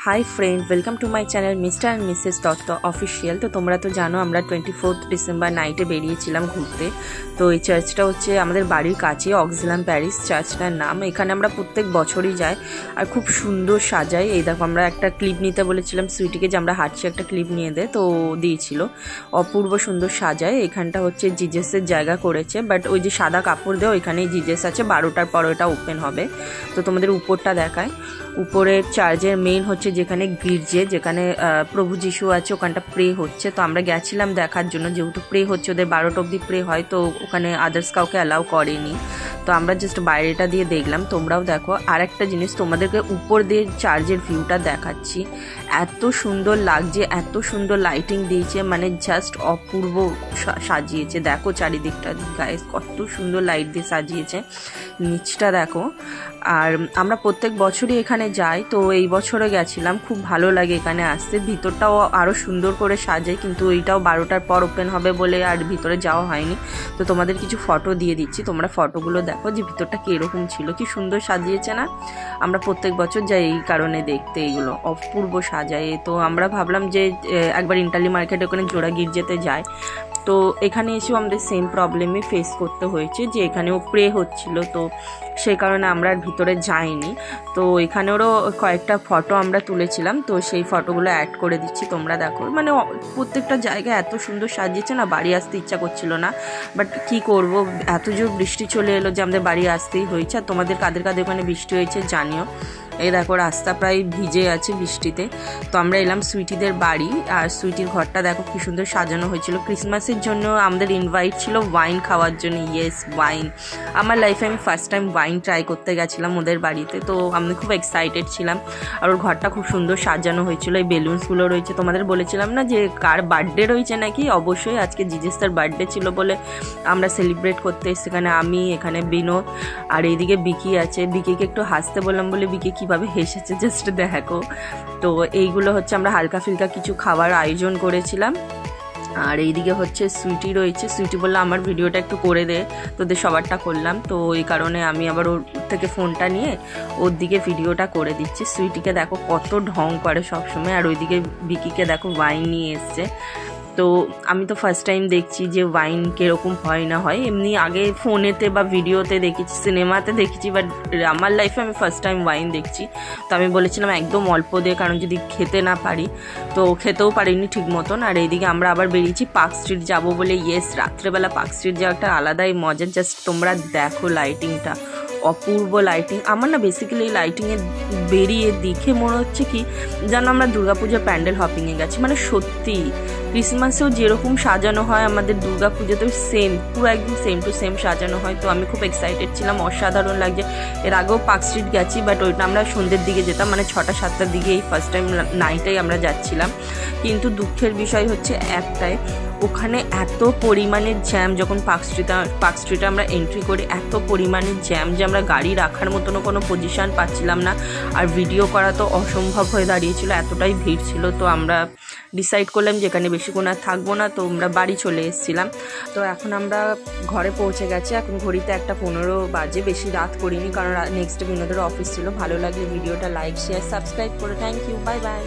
High friend welcome to my channel Mr and Mrs Dutt official. तो तुम्हारा तो जानो আমরা 24 ডিসেম্বর নাইটে বেরিয়েছিলাম ঘুরতে। তো এই চার্চটা হচ্ছে আমাদের বাড়ির কাছে, অক্সিলাম প্যারিস চার্চটার নাম। এখানে আমরা প্রত্যেক বছরই যাই আর খুব সুন্দর সাজাই। এই দেখো আমরা একটা ক্লিপ নিতে বলেছিলাম সুইটিকে যে আমরা হাঁটছি, একটা ক্লিপ নিয়ে দে, তো দিয়েছিল। অপূর্ব সুন্দর সাজায়। এখানটা হচ্ছে জিজেসের জায়গা করেছে, বাট ওই যে সাদা কাপড় দেওয়া ওইখানেই জিজেস আছে। 12টার পর ওটা ওপেন হবে। তো তোমাদের উপরটা দেখায়। উপরে চার্চের মেইন হচ্ছে যেখানে গির্জে, যেখানে প্রভু যিশু আছে, ওখানটা প্রে হচ্ছে। তো আমরা গেছিলাম দেখার জন্য, যেহেতু প্রে হচ্ছে, ওদের 12টা অবধি প্রে হয়, তো ওখানে আদার্স কাউকে অ্যালাউ করেনি। তো আমরা জাস্ট বাইরেটা দিয়ে দেখলাম, তোমরাও দেখো। আর একটা জিনিস তোমাদেরকে উপর দিয়ে চার্চের ভিউটা দেখাচ্ছি। এত সুন্দর লাগছে, এত সুন্দর লাইটিং দিয়েছে, মানে জাস্ট অপূর্ব সাজিয়েছে। দেখো চারিদিকটা গাইস, কত সুন্দর লাইট দিয়ে সাজিয়েছে। নিচটা দেখো। আর আমরা প্রত্যেক বছরই এখানে যাই, তো এই বছরও গেছিলাম। খুব ভালো লাগে এখানে আসতে। ভিতরটাও আরও সুন্দর করে সাজায়, কিন্তু এইটাও 12টার পর ওপেন হবে বলে আর ভিতরে যাওয়া হয়নি। তো তোমাদের কিছু ফটো দিয়ে দিচ্ছি, তোমরা ফটোগুলো দেখো যে ভিতরটা কীরকম ছিল। কি সুন্দর সাজিয়েছে না? আমরা প্রত্যেক বছর যাই এই কারণে দেখতে, এইগুলো অপূর্ব সাজায়। তো আমরা ভাবলাম যে একবার ইন্টালি মার্কেটে ওখানে জোড়া গির্জেতে যাই। তো এখানে এসেও আমাদের সেম প্রবলেমই ফেস করতে হয়েছে, যে এখানেও প্রে হচ্ছিল, তো সেই কারণে আমরা আর ভিতরে যাইনি। তো এখানেরও কয়েকটা ফটো আমরা তুলেছিলাম, তো সেই ফটোগুলো অ্যাড করে দিচ্ছি, তোমরা দেখো। মানে প্রত্যেকটা জায়গায় এত সুন্দর সাজিয়েছে না, বাড়ি আসতে ইচ্ছা করছিল না, বাট কি করব, এত জোর বৃষ্টি চলে এলো যে আমাদের বাড়ি আসতেই হয়েছে। আর তোমাদের কাদের কাদের ওখানে বৃষ্টি হয়েছে জানিও। এই দেখো রাস্তা প্রায় ভিজে আছে বৃষ্টিতে। তো আমরা এলাম সুইটিদের বাড়ি, আর সুইটির ঘরটা দেখো কি সুন্দর সাজানো হয়েছিল। ক্রিসমাসের জন্য আমাদের ইনভাইট ছিল ওয়াইন খাওয়ার জন্য। Yes, wine. আমার লাইফে আমি ফার্স্ট টাইম ওয়াইন ট্রাই করতে গেছিলাম ওদের বাড়িতে, তো আমি খুব এক্সাইটেড ছিলাম। আর ওর ঘরটা খুব সুন্দর সাজানো হয়েছিল। এই বেলুনসগুলো রয়েছে, তোমাদের বলেছিলাম না যে কার বার্থডে রয়েছে নাকি। অবশ্যই আজকে জিজেসের বার্থডে ছিল বলে আমরা সেলিব্রেট করতে এসেছি। এখানে আমি, এখানে বিনোদ, আর এইদিকে বিকি আছে। বিকিকে একটু হাসতে বললাম বলে বিকি কিভাবে হেসেছে জাস্ট দেখো। তো এইগুলো হচ্ছে আমরা হালকা ফিলকা কিছু খাবার আয়োজন করেছিলাম। আর এইদিকে হচ্ছে সুইটি রয়েছে। সুইটি বললো আমার ভিডিওটা একটু করে দে, তোদের সবারটা করলাম। তো এই কারণে আমি আবার ওর থেকে ফোনটা নিয়ে ওর দিকে ভিডিওটা করে দিচ্ছি। সুইটিকে দেখো কত ঢং করে সবসময়। আর ওইদিকে বিকিকে দেখো ওয়াইন নিয়ে এসছে। তো আমি তো ফার্স্ট টাইম দেখছি যে ওয়াইন কীরকম হয় না হয়। এমনি আগে ফোনেতে বা ভিডিওতে দেখেছি, সিনেমাতে দেখেছি, বাট আমার লাইফে আমি ফার্স্ট টাইম ওয়াইন দেখছি। তো আমি বলেছিলাম একদম অল্প দিয়ে, কারণ যদি খেতে না পারি, তো খেতেও পারিনি ঠিক মতন। আর এইদিকে আমরা আবার বেরিয়েছি পার্ক স্ট্রিট যাবো বলে। ইয়েস, রাত্রেবেলা পার্ক স্ট্রিট যাওয়া একটা আলাদাই মজা। জাস্ট তোমরা দেখো লাইটিংটা, অপূর্ব লাইটিং। আমার না বেসিক্যালি এই লাইটিংয়ে বেরিয়ে দেখে মনে হচ্ছে কি যেন আমরা দুর্গাপূজার প্যান্ডেল হপিংয়ে গেছি। মানে সত্যি ক্রিসমাসেও যেরকম সাজানো হয় আমাদের দুর্গাপুজোতেও সেম, পুরো একদম সেম টু সেম সাজানো হয়। তো আমি খুব এক্সাইটেড ছিলাম, অসাধারণ লাগছে। এর আগেও পার্ক স্ট্রিট গেছি, বাট ওইটা আমরা সন্ধ্যের দিকে যেতাম, মানে 6টা-7টার দিকে। এই ফার্স্ট টাইম নাইটেই আমরা যাচ্ছিলাম। কিন্তু দুঃখের বিষয় হচ্ছে একটাই, ওখানে এত পরিমাণের জ্যাম। যখন পার্ক স্ট্রিটে আমরা এন্ট্রি করি, এত পরিমাণের জ্যাম যে আমরা গাড়ি রাখার মতনও কোনো পজিশন পাচ্ছিলাম না। আর ভিডিও করা তো অসম্ভব হয়ে দাঁড়িয়েছিল, এতটাই ভিড় ছিল। তো আমরা ডিসাইড করলাম যে এখানে বেশিক্ষণ আর থাকবো না, তো আমরা বাড়ি চলে এসেছিলাম। তো এখন আমরা ঘরে পৌঁছে গেছি। এখন ঘড়িতে 1:15 বাজে। বেশি রাত করিনি, কারণ নেক্সট বিনোদের অফিস ছিল। ভালো লাগলে ভিডিওটা লাইক, শেয়ার, সাবস্ক্রাইব করে। Thank you, bye by.